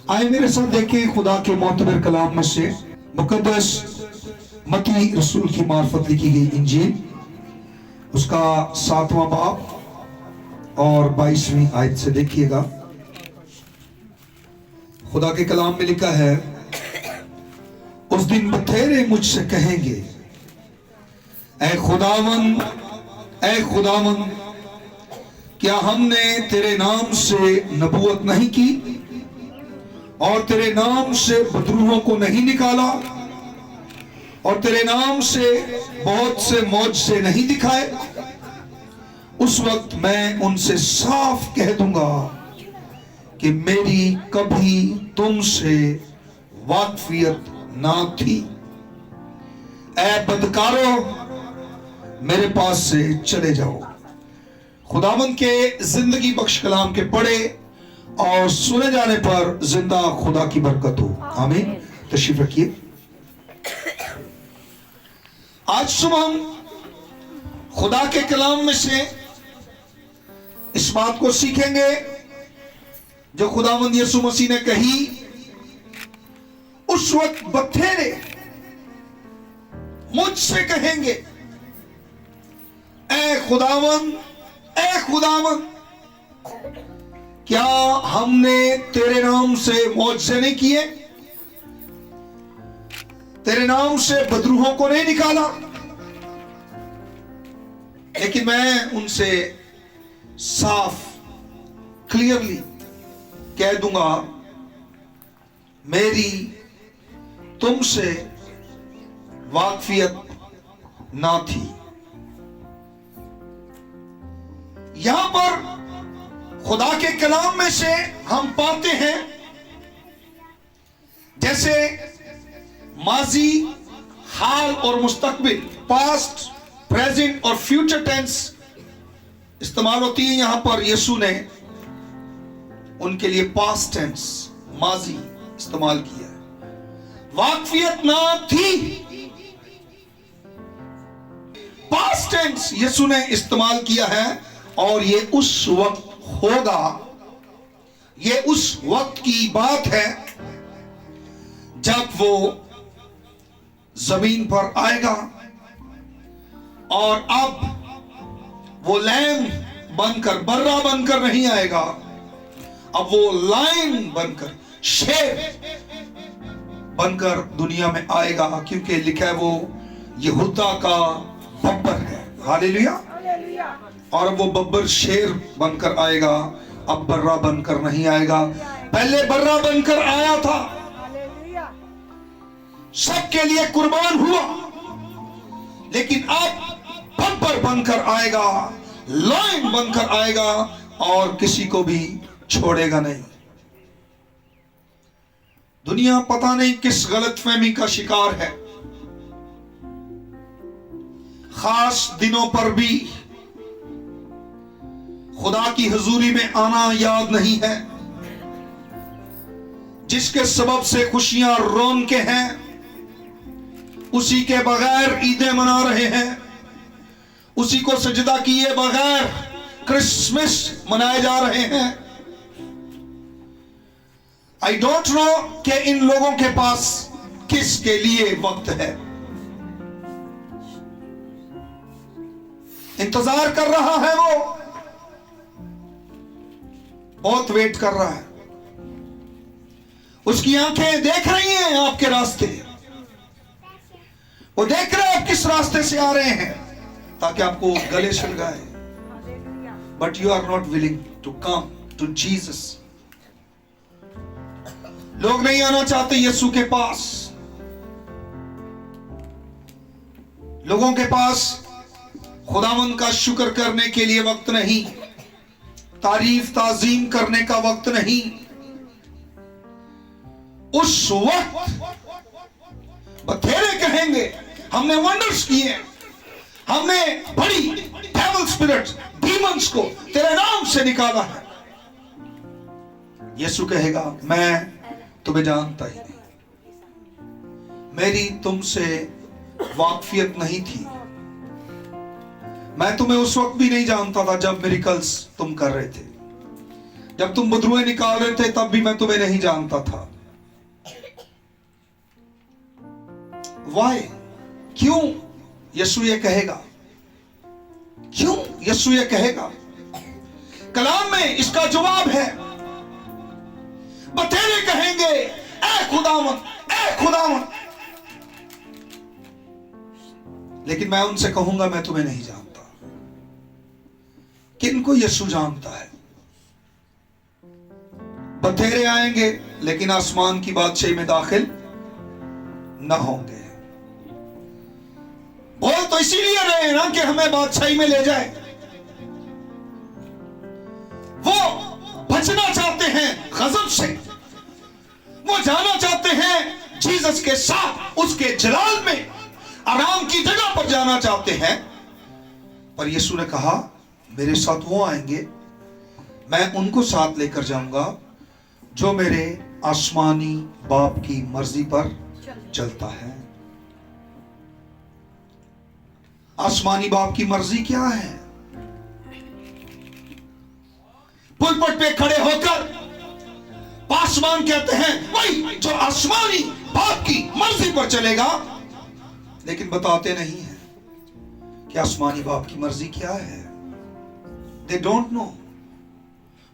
आए मेरे साथ देखें खुदा के मोतबर कलाम में से मुकद्दस मत्ती रसूल की मार्फत लिखी गई इंजील, उसका 7वां बाब और 22वीं आयत से देखिएगा। खुदा के कलाम में लिखा है, उस दिन बथेरे मुझसे कहेंगे, ऐ खुदावन, क्या हमने तेरे नाम से नबूवत नहीं की और तेरे नाम से बदरूहों को नहीं निकाला और तेरे नाम से बहुत से मौजज़े नहीं दिखाए? उस वक्त मैं उनसे साफ कह दूंगा कि मेरी कभी तुमसे वाकफियत ना थी। ऐ बदकारो, मेरे पास से चले जाओ। खुदावंद के जिंदगी बख्श कलाम के पढ़े और सुने जाने पर जिंदा खुदा की बरकत हो। आमीन। तशरीफ रखिए। आज सुबह हम खुदा के कलाम में से इस बात को सीखेंगे जो खुदावंद यीशु मसीह ने कही। उस वक्त बथेरे मुझसे कहेंगे, ऐ खुदावंद, क्या हमने तेरे नाम से मौजज़े नहीं किए, तेरे नाम से बदरूहों को नहीं निकाला? लेकिन मैं उनसे साफ क्लियरली कह दूंगा, मेरी तुमसे वाकफियत ना थी। यहां पर खुदा के कलाम में से हम पाते हैं जैसे माजी, हाल और मुस्तकबिल, पास्ट, प्रेजेंट और फ्यूचर टेंस इस्तेमाल होती है। यहां पर यीशु ने उनके लिए पास्ट टेंस, माजी इस्तेमाल किया है। वाकफियत ना थी, पास्ट टेंस यीशु ने इस्तेमाल किया है और ये उस वक्त होगा, ये उस वक्त की बात है जब वो जमीन पर आएगा और अब वो लैम बनकर, बर्रा बनकर नहीं आएगा, अब वो लायन बनकर, शेर बनकर दुनिया में आएगा, क्योंकि लिखा है वो यहूदा का बब्बर है। हालेलुया। और वो बब्बर शेर बनकर आएगा, अब बर्रा बनकर नहीं आएगा। पहले बर्रा बनकर आया था, सबके लिए कुर्बान हुआ, लेकिन अब बब्बर बनकर आएगा, लायन बनकर आएगा और किसी को भी छोड़ेगा नहीं। दुनिया पता नहीं किस गलतफहमी का शिकार है। खास दिनों पर भी खुदा की हुजूरी में आना याद नहीं है, जिसके सबब से खुशियां रौनके हैं, उसी के बगैर ईदें मना रहे हैं, उसी को सजदा किए बगैर क्रिसमस मनाए जा रहे हैं। आई डोंट नो कि इन लोगों के पास किसके लिए वक्त है। इंतजार कर रहा है, वो बहुत वेट कर रहा है। उसकी आंखें देख रही हैं आपके रास्ते, वो देख रहे हैं आप किस रास्ते से आ रहे हैं ताकि आपको गले से लगाए। But you are not willing to come to Jesus. लोग नहीं आना चाहते यीशु के पास। लोगों के पास खुदावंद का शुक्र करने के लिए वक्त नहीं, तारीफ ताजीम करने का वक्त नहीं। उस वक्त बथेरे कहेंगे, हमने वंडर्स किए, हमने बड़ी डेविल स्पिरिट, डीमंस को तेरे नाम से निकाला है। यीशु कहेगा, मैं तुम्हें जानता ही नहीं, मेरी तुमसे वाकफियत नहीं थी। मैं तुम्हें उस वक्त भी नहीं जानता था जब मिरेकल्स तुम कर रहे थे। जब तुम बदरुएं निकाल रहे थे तब भी मैं तुम्हें नहीं जानता था। वाई, क्यों यीशु ये कहेगा? क्यों यीशु ये कहेगा? कलाम में इसका जवाब है। बतेरे कहेंगे, ऐ खुदावन, ऐ खुदावन, लेकिन मैं उनसे कहूंगा मैं तुम्हें नहीं जानता। किनको यीशु जानता है? बतेरे आएंगे लेकिन आसमान की बादशाही में दाखिल न होंगे। बोल तो इसीलिए रहे ना कि हमें बादशाही में ले जाए। वो बचना चाहते हैं गजब से, वो जाना चाहते हैं जीसस के साथ उसके जलाल में आराम की जगह पर जाना चाहते हैं। पर यीशु ने कहा मेरे साथ वो आएंगे, मैं उनको साथ लेकर जाऊंगा जो मेरे आसमानी बाप की मर्जी पर चलता है। आसमानी बाप की मर्जी क्या है? पुलपट पे खड़े होकर पासवान कहते हैं वही जो आसमानी बाप की मर्जी पर चलेगा, लेकिन बताते नहीं है कि आसमानी बाप की मर्जी क्या है। दे डोंट नो,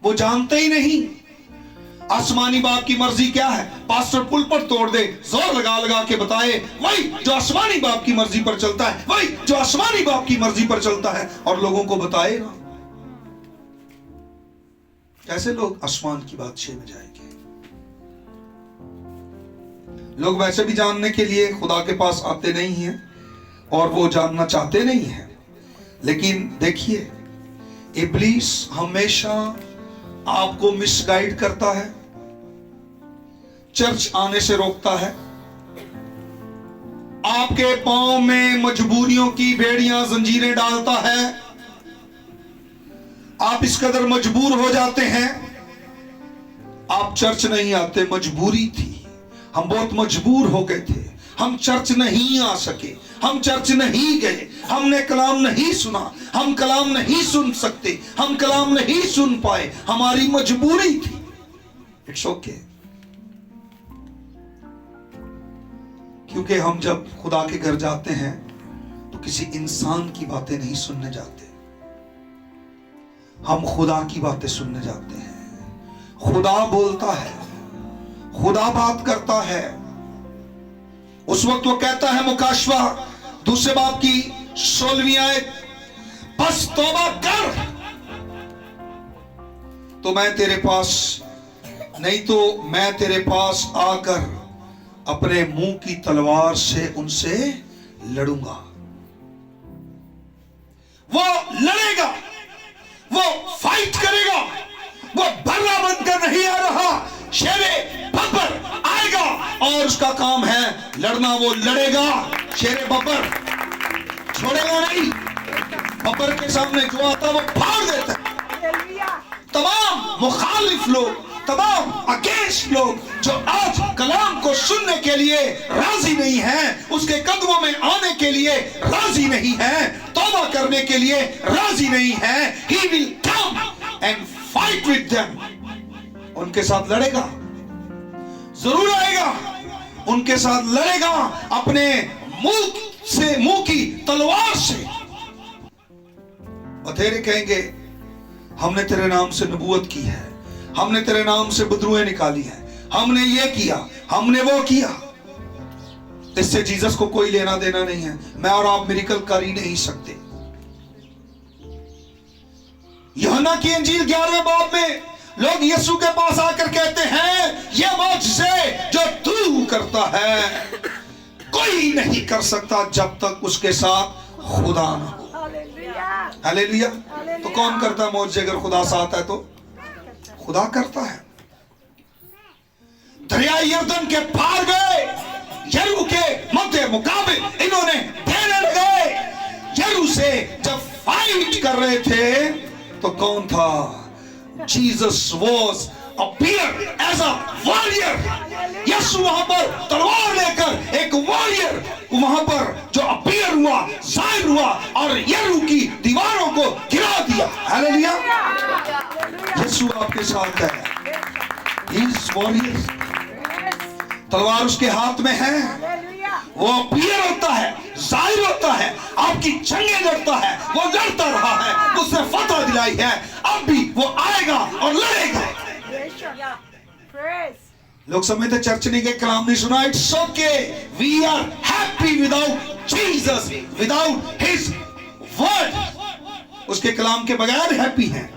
वो जानते ही नहीं आसमानी बाप की मर्जी क्या है। पास्टर पुलपट तोड़ दे, जोर लगा लगा के बताए वही जो आसमानी बाप की मर्जी पर चलता है, वही जो आसमानी बाप की मर्जी पर चलता है, और लोगों को बताए ना। कैसे लोग आसमान की बादशाही में जाएंगे? लोग वैसे भी जानने के लिए खुदा के पास आते नहीं हैं और वो जानना चाहते नहीं हैं। लेकिन देखिए, इब्लीस हमेशा आपको मिसगाइड करता है, चर्च आने से रोकता है, आपके पांव में मजबूरियों की बेड़ियां जंजीरें डालता है। आप इस कदर मजबूर हो जाते हैं, आप चर्च नहीं आते, मजबूरी थी, हम बहुत मजबूर हो गए थे, हम चर्च नहीं आ सके, हम चर्च नहीं गए, हमने कलाम नहीं सुना, हम कलाम नहीं सुन सकते, हम कलाम नहीं सुन पाए, हमारी मजबूरी थी। इट्स ओके, क्योंकि हम जब खुदा के घर जाते हैं तो किसी इंसान की बातें नहीं सुनने जाते, हम खुदा की बातें सुनने जाते हैं। खुदा बोलता है, खुदा बात करता है। उस वक्त वो कहता है मुकाशवा दूसरे बाब की 16वीं आयत, बस तौबा कर तो मैं तेरे पास, नहीं तो मैं तेरे पास आकर अपने मुंह की तलवार से उनसे लड़ूंगा। वो लड़ेगा, वो फाइट करेगा, वो बर्रा बनकर नहीं आ रहा, शेरे बब्बर आएगा और उसका काम है लड़ना। वो लड़ेगा, शेरे बब्बर छोड़ेगा नहीं, बब्बर के सामने जो आता वो फाड़ देता है। तमाम मुखालिफ लोग, तमाम अगेंस्ट लोग जो आज कलाम को सुनने के लिए राजी नहीं हैं, उसके कदमों में आने के लिए राजी नहीं हैं, तौबा करने के लिए राजी नहीं हैं, he will come and fight with them। उनके साथ लड़ेगा, जरूर आएगा, उनके साथ लड़ेगा अपने मुंह की तलवार से। बतेरे कहेंगे हमने तेरे नाम से नबूवत की है, हमने तेरे नाम से बदरुएं निकाली है, हमने ये किया, हमने वो किया। इससे जीसस को कोई लेना देना नहीं है। मैं और आप मिरेकल कर ही नहीं सकते। यूहन्ना की इंजील 11वें बाब में लोग यीशु के पास आकर कहते हैं ये मौजज़े जो तू करता है कोई नहीं कर सकता जब तक उसके साथ खुदा ना हो। हालेलुया। तो कौन करता है मौजज़े? अगर खुदा साथ है तो खुदा करता है। दरिया यरदन के पार गए, यरू के मध्य मुकाबिल इन्होंने देने लगे। यरू से जब फाइट कर रहे थे तो कौन था? Jesus was appear as a warrior. यीशु वहां पर तलवार लेकर एक वॉरियर वहां पर जो अपीयर हुआ, जाहिर हुआ और यरीहो की दीवारों को गिरा दिया। हालेलुया। यीशु आपके साथ है। He is warrior. तलवार उसके हाथ में है। वो अपीयर होता है, जाहिर होता है, आपकी जंगें लड़ता है। वो लड़ता रहा है, उसने फतह दिलाई है। अब भी वो आएगा और लड़ेगा। लोग समझते चर्च ने के कलाम नहीं सुना। It's okay, we are happy without Jesus, without his word. उसके कलाम के बगैर हैप्पी हैं।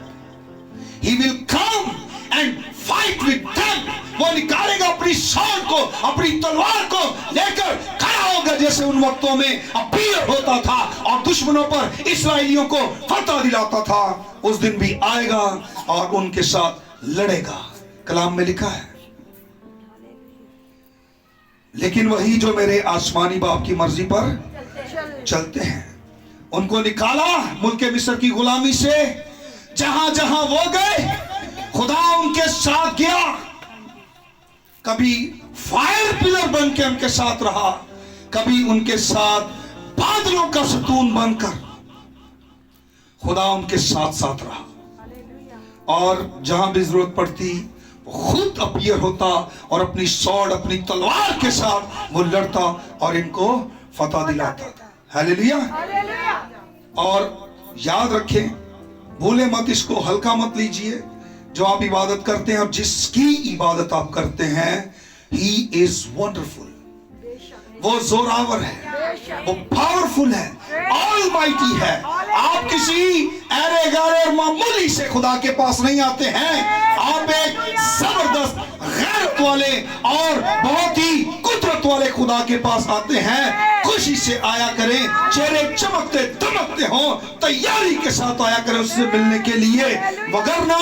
He will come and fight with them. वो निकालेगा अपनी सॉर्ड को, अपनी तलवार को लेकर खड़ा होगा, जैसे उन वक्तों में अपीयर होता था और दुश्मनों पर इस्राएलियों को फतह दिलाता था। उस दिन भी आएगा और उनके साथ लड़ेगा। कलाम में लिखा है। लेकिन वही जो मेरे आसमानी बाप की मर्जी पर चलते हैं, उनको निकाला मुल्क मिस्र की गुलामी से। जहां जहां वो गए, खुदा उनके साथ गया। कभी फायर पिलर बन के उनके साथ रहा, कभी उनके साथ बादलों का सतून बनकर खुदा उनके साथ साथ रहा। और जहां भी जरूरत पड़ती वो खुद अपीयर होता और अपनी सॉर्ड, अपनी तलवार के साथ वो लड़ता और इनको फतह दिलाता। हालेलुया। और याद रखें, भूले मत, इसको हल्का मत लीजिए। जो आप इबादत करते हैं और जिसकी इबादत आप करते हैं, ही इज वंडरफुल। वो जोरावर है, वो पावरफुल है, ऑलमाइटी है। आप किसी अरे गारे और मामूली से खुदा के पास नहीं आते हैं। आप एक जबरदस्त गैरत वाले और बहुत ही कुदरत वाले खुदा के पास आते हैं। खुशी से आया करें, चेहरे चमकते दमकते हों, तैयारी के साथ आया करें उससे मिलने के लिए। वगरना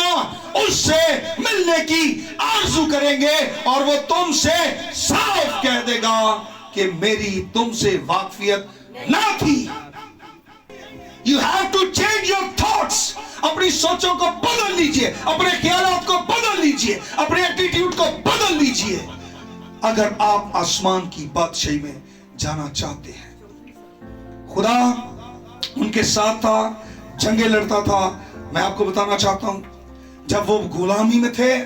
उससे मिलने की आरज़ू करेंगे और वो तुमसे साफ कह देगा कि मेरी तुमसे वाकफियत ना थी। You have to change your thoughts. अपनी सोचों को बदल लीजिए, अपने ख्यालात को बदल लीजिए, अपने एटीट्यूड को बदल लीजिए, अगर आप आसमान की बादशाही में जाना चाहते हैं। खुदा उनके साथ था, जंगें लड़ता था। मैं आपको बताना चाहता हूं, जब वो गुलामी में थे,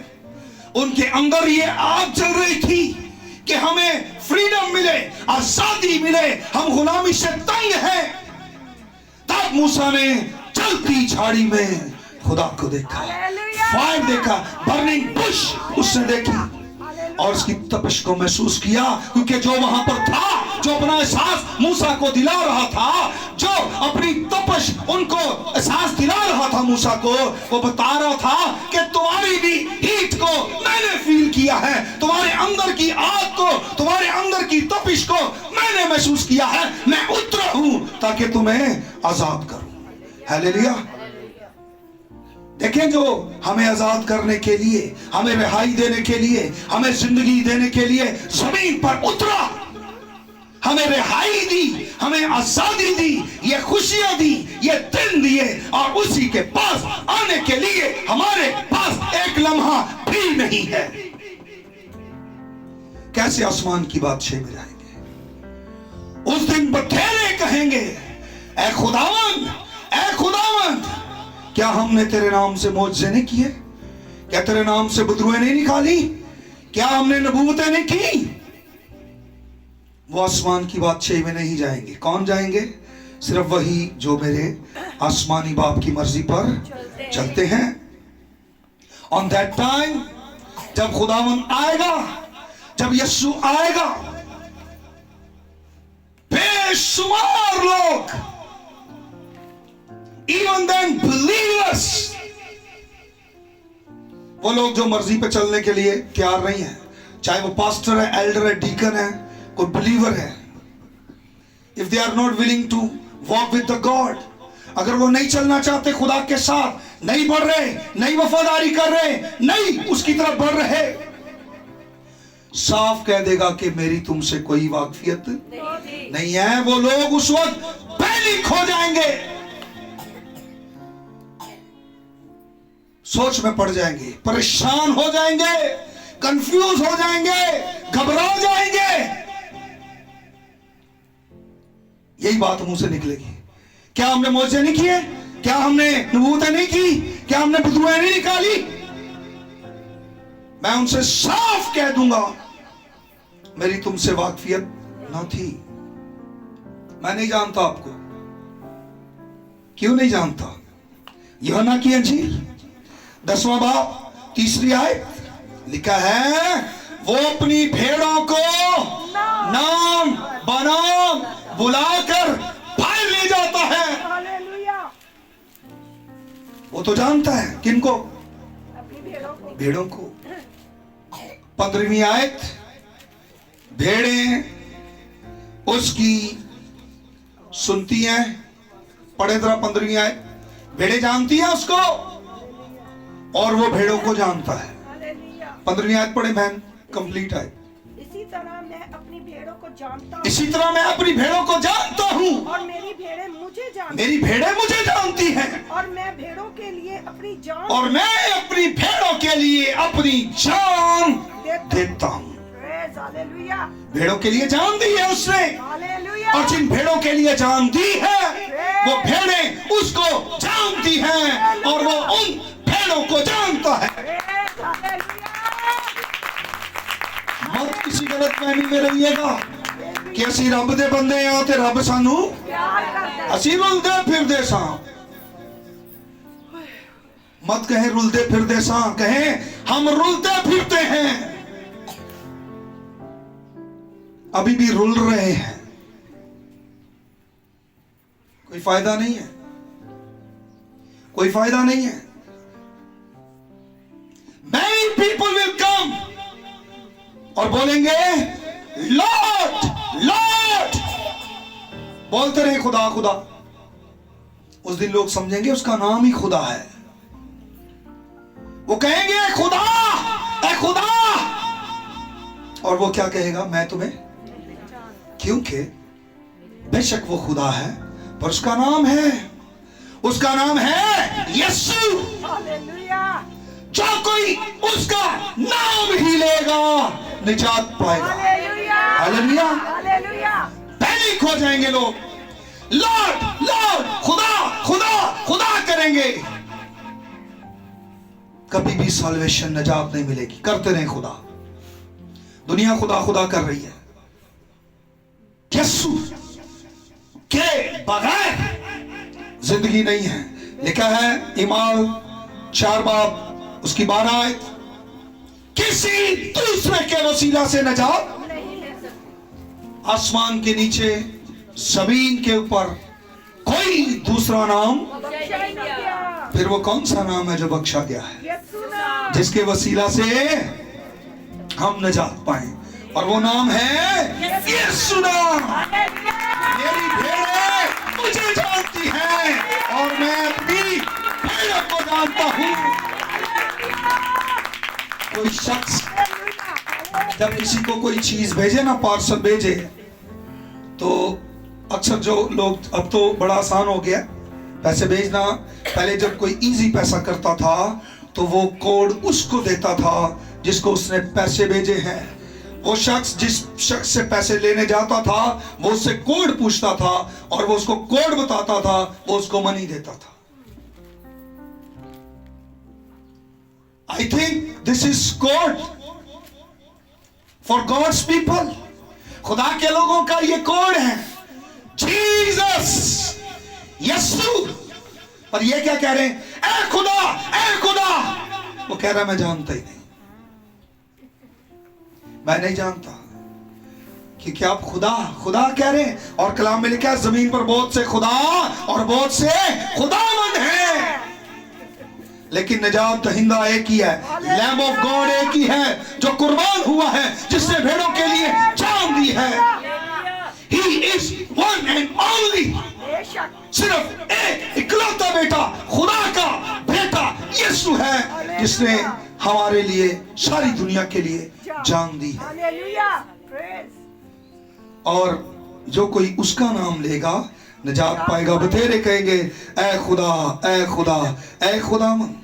उनके अंदर ये आग जल रही थी कि हमें फ्रीडम मिले, आजादी मिले, हम गुलामी से तंग हैं। तब मूसा ने चलती झाड़ी में खुदा को देखा, फायर देखा, बर्निंग बुश उसने देखी और उसकी तपिश को महसूस किया। क्योंकि जो वहां पर था, जो अपना एहसास मूसा को दिला रहा था, जो अपनी तपिश उनको एहसास दिला रहा था मूसा को, वो बता रहा था कि तुम्हारी भी हीट को मैंने फील किया है, तुम्हारे अंदर की आग को, तुम्हारे अंदर की तपिश को मैंने महसूस किया है। मैं उतरा हूं ताकि तुम्हें आजाद करूं। हालेलुया। देखें, जो हमें आजाद करने के लिए, हमें रिहाई देने के लिए, हमें जिंदगी देने के लिए जमीन पर उतरा, हमें रिहाई दी, हमें आजादी दी, ये खुशियां दी, ये दिन दिए, और उसी के पास आने के लिए हमारे पास एक लम्हा भी नहीं है। कैसे आसमान की बादशाही में जाएंगे? उस दिन बथेरे कहेंगे, ऐ खुदावंद, ऐ खुदावंद, क्या हमने तेरे नाम से मोजज़े नहीं किए? क्या तेरे नाम से बदरुएं नहीं निकाली? क्या हमने नबूवतें नहीं की? वो आसमान की बादशाही में नहीं जाएंगे। कौन जाएंगे? सिर्फ वही जो मेरे आसमानी बाप की मर्जी पर चलते हैं। ऑन दैट टाइम, जब खुदावन आएगा, जब यीशु आएगा, बेशुमार लोग, even then believers, वो लोग जो मर्जी पे चलने के लिए तैयार नहीं है, चाहे वो पास्टर है, एल्डर है, डीकन है, कोई बिलीवर है, if they are not willing to walk with the God, अगर वो नहीं चलना चाहते खुदा के साथ, नहीं बढ़ रहे, नहीं वफादारी कर रहे, नहीं उसकी तरफ बढ़ रहे, साफ कह देगा कि मेरी तुमसे कोई वाकफियत नहीं है। वो लोग उस वक्त पहले खो जाएंगे। सोच में पड़ जाएंगे, परेशान हो जाएंगे, कंफ्यूज हो जाएंगे, घबरा जाएंगे। यही बात मुंह से निकलेगी। क्या हमने मोजे नहीं किए? क्या हमने नबूवतें नहीं की? क्या हमने बदुआएं नहीं निकाली? मैं उनसे साफ कह दूंगा, मेरी तुमसे वाकफियत ना थी। मैं नहीं जानता आपको। क्यों नहीं जानता? यूहन्ना की अंजील 10वां बाब 3री आयत लिखा है, वो अपनी भेड़ों को नाम बनाम बुलाकर बाहर ले जाता है। वो तो जानता है किनको? भेड़ों को। 15वीं आयत, भेड़ें उसकी सुनती हैं। पढ़े जरा 15वीं आयत। भेड़ें जानती हैं उसको और वो भेड़ों को जानता है। 15वीं आयत पढ़े बहन, कंप्लीट आयत। इसी तरह मैं अपनी भेड़ों को जानता हूँ, इसी तरह मैं अपनी भेड़ों को जानता हूँ और मेरी भेड़ें मुझे जानती मेरी भेड़ें मुझे जानती हैं, और मैं भेड़ों के लिए अपनी जान और मैं अपनी भेड़ों के लिए अपनी जान देता हूँ। Praise Hallelujah, भेड़ों के लिए जान दी है उसने, Hallelujah, और जिन भेड़ों के लिए जान दी है वो भेड़ें उसको जानती हैं और वो उन भेड़ों को जानता है। Praise Hallelujah, मत किसी गलतफहमी में रहिएगा कि ਅਸੀਂ ਰੱਬ ਦੇ ਬੰਦੇ ਆ ਤੇ ਰੱਬ ਸਾਨੂੰ प्यार करता है। ਅਸੀਂ ਰੁਲਦੇ ਫਿਰਦੇ ਸਾਂ। मत कहें रुलते फिरते सां, कहें हम रुलते फिरते हैं, अभी भी रुल रहे हैं। कोई फायदा नहीं है, कोई फायदा नहीं है। Many people will come और बोलेंगे लॉर्ड लॉर्ड, बोलते रहे खुदा खुदा। उस दिन लोग समझेंगे उसका नाम ही खुदा है। वो कहेंगे ए खुदा, ए खुदा, और वो क्या कहेगा? मैं तुम्हें, क्योंकि बेशक वो खुदा है पर उसका नाम है, उसका नाम है यीशु। Hallelujah, जो कोई उसका नाम ही लेगा निजात पाएगा। Hallelujah, hallelujah. Hallelujah, पैनिक हो जाएंगे लोग, लॉर्ड लॉर्ड, खुदा खुदा खुदा करेंगे। कभी भी सॉल्वेशन, निजात नहीं मिलेगी। करते रहे खुदा। दुनिया खुदा खुदा कर रही है, यीशु के बगैर जिंदगी नहीं है। लिखा है इमाल 4 बाब उसकी 12 आयत, किसी दूसरे के वसीला से निजात आसमान के नीचे जमीन के ऊपर कोई दूसरा नाम। फिर वो कौन सा नाम है जो बख्शा गया है? यीशु नाम, जिसके वसीला से हम निजात पाए, और वो नाम है यीशु नाम। मेरी भेड़ें मुझे जानती हैं और मैं अपनी भेड़ों को जानता हूँ। कोई शख्स जब किसी को कोई चीज भेजे ना, पार्सल भेजे, तो अक्सर जो लोग, अब तो बड़ा आसान हो गया पैसे भेजना। पहले जब कोई इजी पैसा करता था तो वो कोड उसको देता था जिसको उसने पैसे भेजे हैं। वो शख्स जिस शख्स से पैसे लेने जाता था वो उससे कोड पूछता था और वो उसको कोड बताता था, वो उसको मनी देता था। I think this is code for God's people. खुदा के लोगों का ये कोड है, जीसस, यीशु। और ये क्या कह रहे हैं? ए खुदा, ए खुदा। वो कह रहा है मैं जानता ही नहीं, मैं नहीं जानता कि क्या आप खुदा खुदा कह रहे हैं। और कलाम में लिखा है जमीन पर बहुत से खुदा और बहुत से खुदावंद हैं, लेकिन निजात दहिंदा एक ही है, लैम्ब ऑफ गॉड एक ही है जो कुर्बान हुआ है, जिसने भेड़ों के लिए जान दी है। He is one and only, सिर्फ एक इकलौता बेटा, खुदा का बेटा यीशु है, जिसने हमारे लिए, सारी दुनिया के लिए जान दी है। Hallelujah, praise, और जो कोई उसका नाम लेगा निजात पाएगा। बतेरे कहेंगे ए खुदा, ए खुदा, ए खुदावन।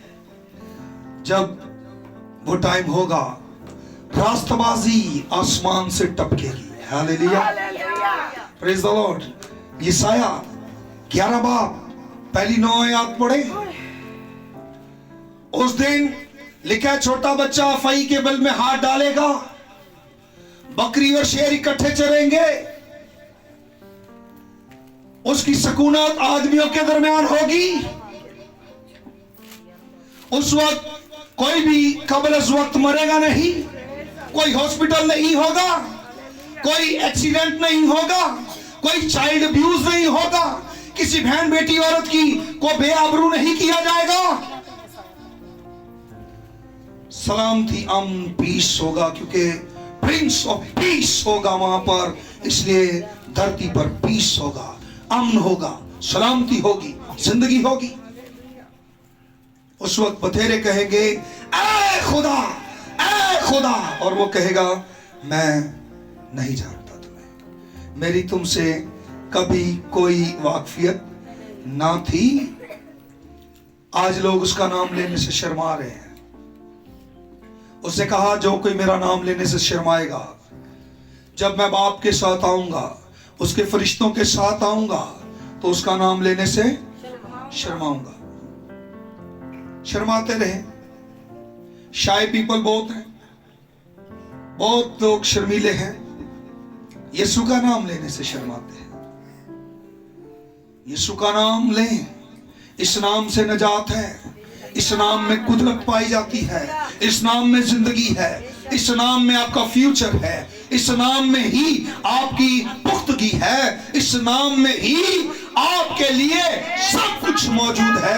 जब वो टाइम होगा, रास्तबाजी आसमान से टपकेगी। Hallelujah, praise the Lord. यशाया 11 बाब पहली 9 आयत पढ़े। उस दिन लिखा है, छोटा बच्चा फई के बल में हाथ डालेगा, बकरी और शेर इकट्ठे चरेंगे, उसकी सकूनत आदमियों के दरमियान होगी। उस वक्त कोई भी कबल अज़ वक्त मरेगा नहीं, कोई हॉस्पिटल नहीं होगा, कोई एक्सीडेंट नहीं होगा, कोई चाइल्ड अब्यूज नहीं होगा, किसी बहन बेटी औरत की को बेआबरू नहीं किया जाएगा। सलामती, अमन, पीस होगा, क्योंकि प्रिंस ऑफ पीस होगा वहां पर, इसलिए धरती पर पीस होगा, अमन होगा, सलामती होगी, जिंदगी होगी। उस वक्त बथेरे कहेंगे, ऐ खुदा, ऐ खुदा, और वो कहेगा, मैं नहीं जानता तुम्हें, मेरी तुमसे कभी कोई वाकफियत ना थी। आज लोग उसका नाम लेने से शर्मा रहे हैं। उसने कहा, जो कोई मेरा नाम लेने से शर्माएगा, जब मैं बाप के साथ आऊंगा, उसके फरिश्तों के साथ आऊंगा, तो उसका नाम लेने से शर्माऊंगा। शर्माते रहे। शाय पीपल बहुत हैं, बहुत लोग शर्मीले हैं, यीशु का नाम लेने से शर्माते हैं। यीशु का नाम लें, इस नाम से नजात है, इस नाम में कुदरत पाई जाती है, इस नाम में जिंदगी है, इस नाम में आपका फ्यूचर है, इस नाम में ही आपकी पुख्तगी है, इस नाम में ही आपके लिए सब कुछ मौजूद है।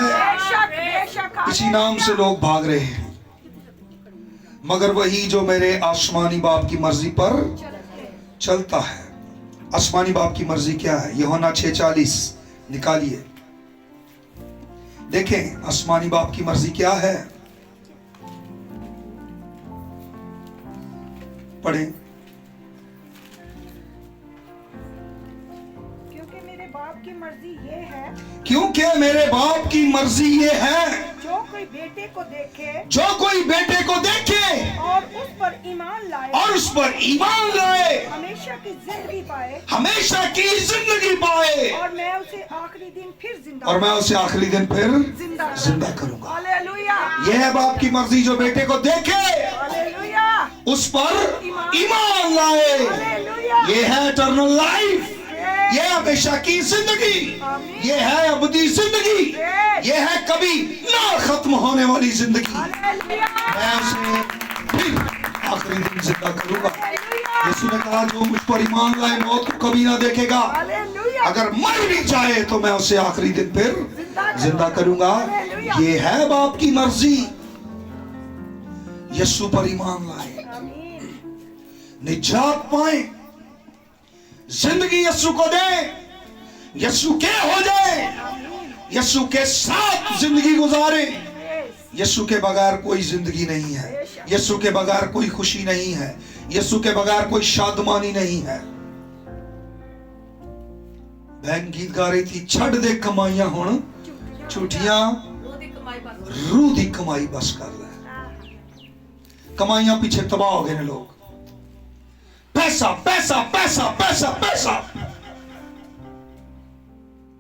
इसी नाम से लोग भाग रहे हैं, मगर वही जो मेरे आसमानी बाप की मर्जी पर चलता है। आसमानी बाप की मर्जी क्या है? यूहन्ना 6:40 निकालिए, देखें आसमानी बाप की मर्जी क्या है। पढ़ें। क्योंकि मेरे बाप की मर्जी ये है, क्योंकि मेरे बाप की मर्जी ये है, जो कोई बेटे को देखे, जो कोई बेटे को देखे और उस पर ईमान लाए, और उस पर ईमान लाए, हमेशा की जिंदगी पाए, हमेशा की जिंदगी पाए, और मैं उसे आखिरी दिन फिर जिंदा, और मैं उसे आखिरी दिन फिर जिंदा करूंगा। हालेलुया, यह है बाप की मर्जी, जो बेटे को देखे हालेलुया, उस पर ईमान लाए। हालेलुया, ये है इटर्नल लाइफ, ये है हमेशा की जिंदगी, ये है अबदी जिंदगी, ये है कभी ना खत्म होने वाली जिंदगी। हालेलुया, मैं उसे फिर आखिरी दिन जिंदा करूंगा। यीशु ने कहा, जो मुझ पर ईमान लाए मौत को कभी ना देखेगा, हालेलुया, अगर मर भी जाए तो मैं उसे आखिरी दिन फिर जिंदा करूंगा। ये है बाप की मर्जी। यीशु पर ईमान लाए, आमीन, निजात पाए, जिंदगी यीशु को दे, यीशु के हो जाए, यीशु के साथ जिंदगी गुजारे। यीशु के बगैर कोई जिंदगी नहीं है, यीशु के बगैर कोई खुशी नहीं है, यीशु के बगैर कोई शादमानी नहीं है। बहन गीत गा रही थी, छड़ दे कमाइयां हुण झूठियां, रूह दी कमाई बस कर ले। कमाइयां पीछे तबाह हो गए ने लोग। पैसा पैसा पैसा पैसा पैसा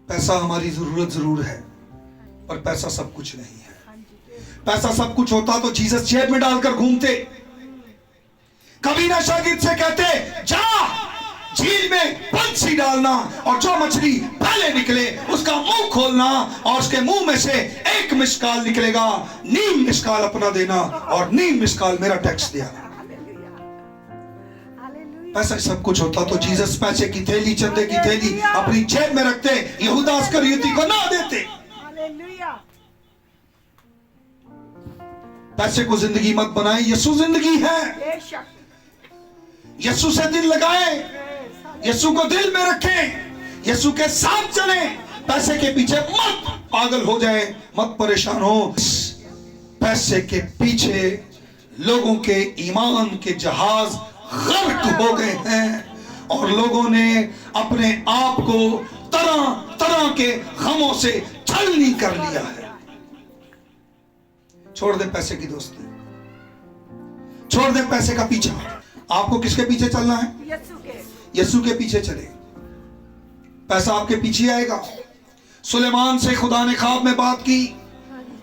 पैसा हमारी जरूरत जरूर है, पर पैसा सब कुछ नहीं है। पैसा सब कुछ होता तो जीसस जेब में डालकर घूमते। कभी ना शागिर्द से कहते, जा झील में पंछी डालना, और जो मछली पहले निकले उसका मुंह खोलना, और उसके मुंह में से एक मिसकाल निकलेगा, नीम मिसकाल अपना देना और नीम मिसकाल मेरा टैक्स देना। पैसा सब कुछ होता तो जीसस पैसे की थैली, चंदे की थैली अपनी जेब में रखते, यहूदा इस्करियोती को ना देते। हालेलुया, पैसे को जिंदगी मत बनाए, यीशु जिंदगी है। बेशक, यीशु से दिल लगाए, यीशु को दिल में रखें, यीशु के साथ चले, पैसे के पीछे मत पागल हो जाए, मत परेशान हो। पैसे के पीछे लोगों के ईमान के जहाज गर्क हो गए हैं, और लोगों ने अपने आप को तरह तरह के गमों से छलनी कर लिया है। छोड़ दे पैसे की दोस्ती, छोड़ दे पैसे का पीछा। आपको किसके पीछे चलना है? यीशु के पीछे चले, पैसा आपके पीछे आएगा। सुलेमान से खुदा ने ख्वाब में बात की,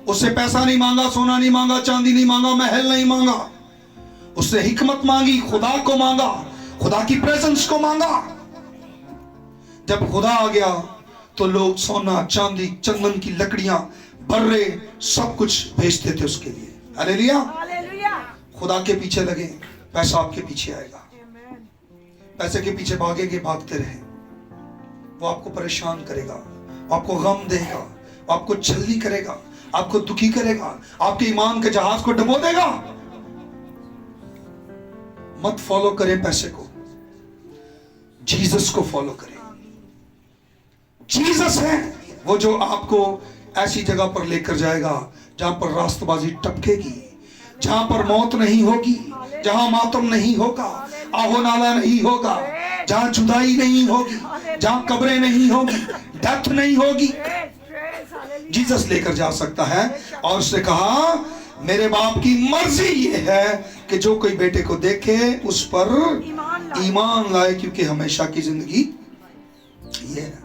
उससे पैसा नहीं मांगा, सोना नहीं मांगा, चांदी नहीं मांगा, महल नहीं मांगा, उससे हिकमत मांगी, खुदा को मांगा, खुदा की प्रेजेंस को मांगा। जब खुदा आ गया तो लोग सोना, चांदी, चंदन की लकड़ियां, बर्रे, सब कुछ भेजते थे उसके लिए। हालेलुया। खुदा के पीछे लगे, पैसा आपके पीछे आएगा। पैसे के पीछे भागेंगे, भागते रहे, वो आपको परेशान करेगा, आपको गम देगा, आपको छलनी करेगा, आपको दुखी करेगा, आपके ईमान के जहाज को डुबो देगा। मत फॉलो करें पैसे को, जीसस को फॉलो करें। जीसस है वो जो आपको ऐसी जगह पर लेकर जाएगा जहां पर रास्तबाजी टपकेगी, जहां पर मौत नहीं होगी, जहां मातम नहीं होगा, आहो नाला नहीं होगा, जहां जुदाई नहीं होगी, जहां कब्रें नहीं होगी, डेथ नहीं होगी। जीसस लेकर जा सकता है। और उसने कहा मेरे बाप की मर्जी ये है कि जो कोई बेटे को देखे उस पर ईमान लाए, क्योंकि हमेशा की जिंदगी ये है।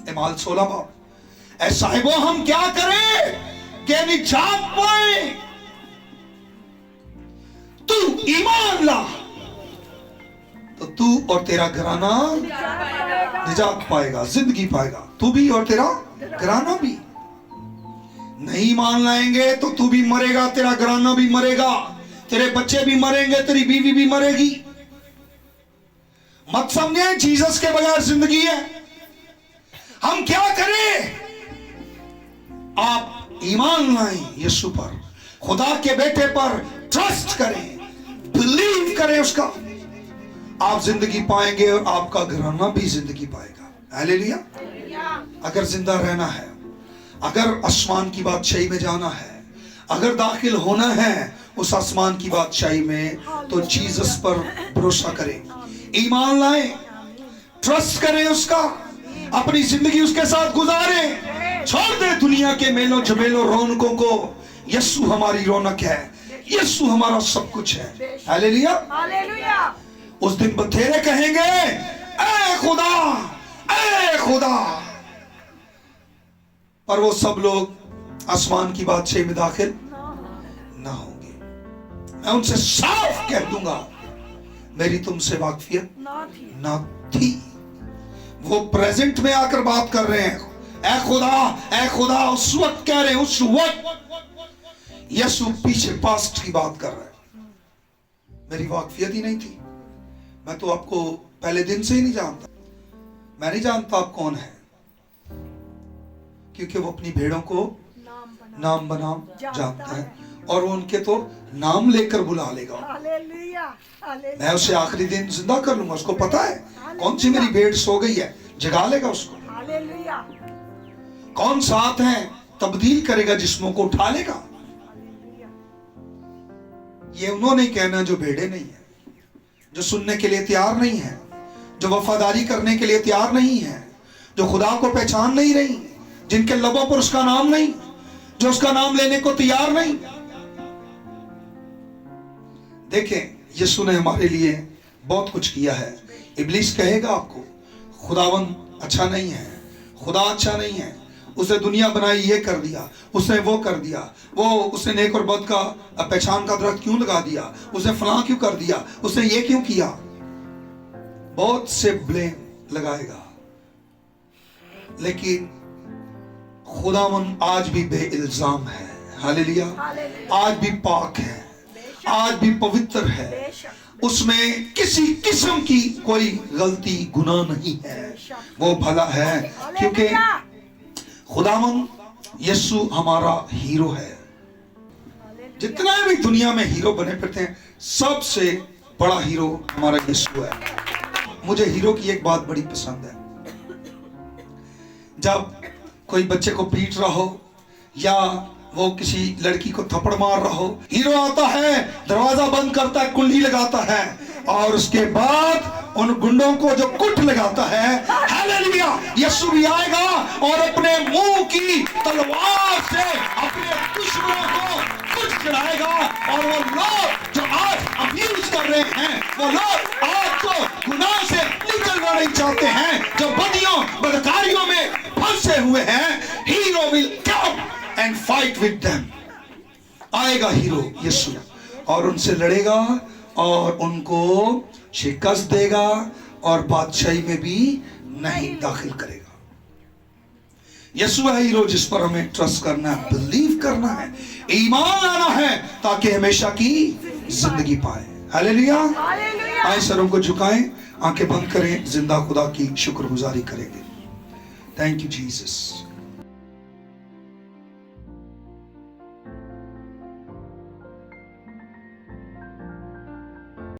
इमाल 16 बाप, ऐ साहिबो हम क्या करें कि निजात पाए? तू ईमान ला तो तू और तेरा घराना निजात पाएगा, जिंदगी पाएगा, तू भी और तेरा घराना भी। नहीं मान लाएंगे तो तू भी मरेगा, तेरा घराना भी मरेगा, तेरे बच्चे भी मरेंगे, तेरी बीवी भी मरेगी। मत समझे जीसस के बगैर जिंदगी है। हम क्या करें? आप ईमान लाएं यीशु पर, खुदा के बेटे पर ट्रस्ट करें, बिलीव करें उसका, आप जिंदगी पाएंगे और आपका घराना भी जिंदगी पाएगा। हालेलुया। अगर जिंदा रहना है, अगर आसमान की बादशाही में जाना है, अगर दाखिल होना है उस आसमान की बादशाही में, तो जीसस पर भरोसा करें, ईमान लाएं, ट्रस्ट करें उसका, अपनी जिंदगी उसके साथ गुजारें। छोड़ दे दुनिया के मेलों झमेलों रौनकों को। यीशु हमारी रौनक है, यीशु हमारा सब कुछ है। हालेलुया। उस दिन बथेरे कहेंगे ऐ खुदा, ऐ खुदा, पर वो सब लोग आसमान की बादशाही में दाखिल ना होंगे। मैं उनसे साफ कह दूंगा मेरी तुमसे वाकफियत ना थी। वो प्रेजेंट में आकर बात कर रहे हैं, ऐ खुदा, ऐ खुदा, उस वक्त कह रहे हैं, उस वक्त। यीशु पीछे पास्ट की बात कर रहा है। मेरी वाकफियत ही नहीं थी, मैं तो आपको पहले दिन से ही नहीं जानता। मैं नहीं जानता आप कौन है, क्योंकि वो अपनी भेड़ों को नाम बनाम जानता है, और वो उनके तो नाम लेकर बुला लेगा। मैं उसे आखिरी दिन जिंदा कर लूंगा, उसको पता है कौन सी मेरी भेड़ सो गई है, जगा लेगा उसको। कौन साथ है, तब्दील करेगा, जिस्मों को उठा लेगा। ये उन्होंने कहना जो भेड़े नहीं है, जो सुनने के लिए तैयार नहीं है, जो वफादारी करने के लिए तैयार नहीं है, जो खुदा को पहचान नहीं रही, जिनके लबों पर उसका नाम नहीं, जो उसका नाम लेने को तैयार नहीं। देखें, यीशु ने हमारे लिए बहुत कुछ किया है। इब्लीस कहेगा आपको खुदावन अच्छा नहीं है, खुदा अच्छा नहीं है, उसने दुनिया बनाई, ये कर दिया, उसने वो कर दिया, वो उसने नेक और बद का पहचान का दरख्त क्यों लगा दिया, उसने फलां क्यों कर दिया, उसने ये क्यों किया। बहुत से ब्लेम लगाएगा, लेकिन खुदावन आज भी बेइल्जाम है। हालेलुया। आज भी पाक है, आज भी पवित्र है, उसमें किसी किस्म की कोई गलती गुनाह नहीं है, वो भला है, क्योंकि खुदावन यीशु हमारा हीरो है। जितना भी दुनिया में हीरो बने फिरते हैं, सबसे बड़ा हीरो हमारा यीशु है। मुझे हीरो की एक बात बड़ी पसंद है, जब कोई बच्चे को पीट रहा हो या वो किसी लड़की को थप्पड़ मार रहा हो, हीरो आता है, दरवाजा बंद करता है, कुंडी लगाता है, और उसके बाद उन गुंडों को जो कुट लगाता है, हालेलुया, यीशु भी आएगा और अपने मुंह की तलवार से अपने दुश्मनों और वो लोग जो आज अब्यूज कर रहे हैं, वो लोग आज जो गुनाह से निकलना नहीं चाहते हैं, जो बदियों बदकारियों में फंसे हुए हैं, hero will come and fight with them. आएगा हीरो यीशु और उनसे लड़ेगा और उनको शिकस्त देगा और बादशाही में भी नहीं दाखिल करेगा। यीशु है हीरो जिस पर हमें ट्रस्ट करना है, बिलीव करना है, ईमान लाना है ताकि हमेशा की जिंदगी पाए। हालेलुया। हालेलुया। आए सरों को झुकाएं, आंखें बंद करें, जिंदा खुदा की शुक्रगुजारी करेंगे। Thank you Jesus.